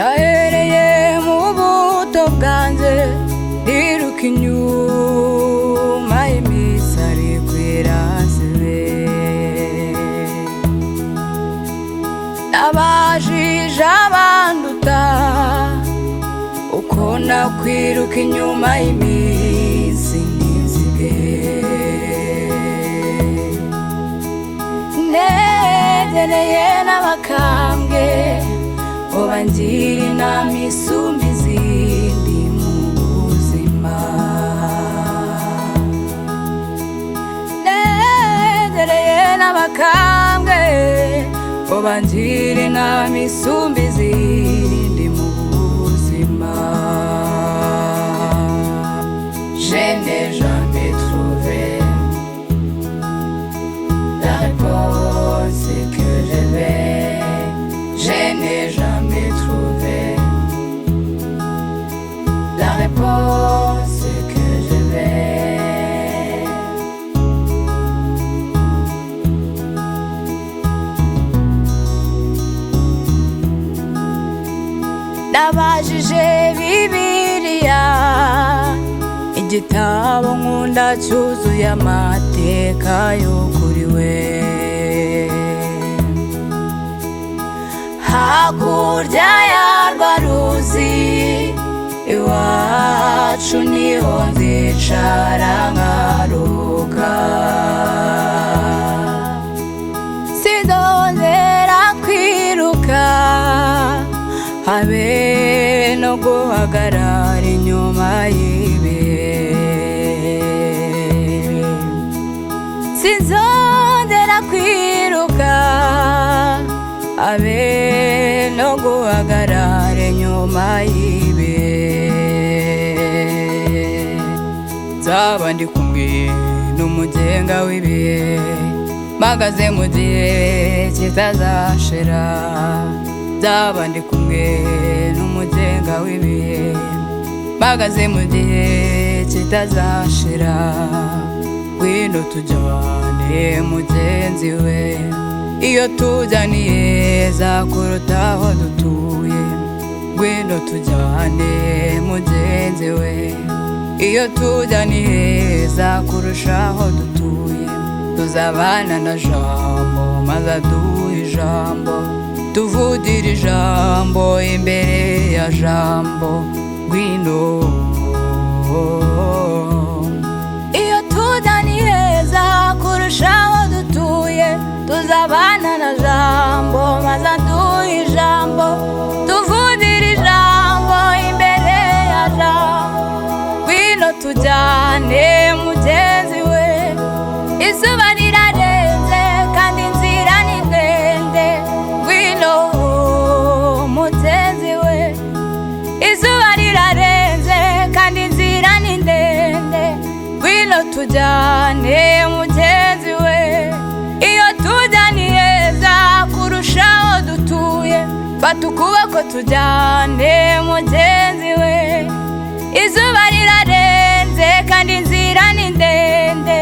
nahereye mu buto bwanjye ndiruka inyuma y'imisari kwirasibe nabajije abanduta uko nakwiruka inyuma y'iminsi n'inzige negereye n'abakambwe ngo bangire inama isumba izindi mu buzima negereye n'abakambwe ngo bangire inama isumba izindi mu buzima. Je n'ai jamais trouvé la réponse que je vais. Je n'ai jamais trouvé la réponse que je vais. Nabajije Bibiliya, igitabo nkunda cyuzuye amateka y'ukuri we. Hakurya yarwa ruzi iwacu niho nzicara nkaruka, sinzongera kwiruka habe no guhagarara inyuma y'ibihe, sinzongera kwiruka habe no guhagarara inyuma y'ibihe. Nzaba ndi kumwe n'umugenga w'ibihe, mpagaze mu gihe kitazashira. Nzaba ndi kumwe n'umugenga w'ibihe, mpagaze mu gihe kitazashira. Ngwino tujyane mugenzi we, iyo tujya ni heza kuruta aho dutuye. Ngwino tujyane mugenzi we, iyo tujya ni heza kurusha aho dutuye. Tuzabana na Jambo maze aduhe ijambo, tuvugire ijambo imbere ya Jambo. Ngwino iyo tujya ni heza kurusha aho dutuye. Tuzabana na Jambo maze aduhe ijambo, tuvugire ijambo imbere ya Jambo. Ngwino tujyane mugenzi we, izuba rirarenze kandi inzira ni ndende. Ngwino mugenzi we, izuba rirarenze kandi inzira ni ndende. Ngwino tujyane mugenzi we, iyo tujya ni heza kurusha aho dutuye. Fata ukuboko tujyane mugenzi we, izuba rirarenze kandi inzira ni ndende.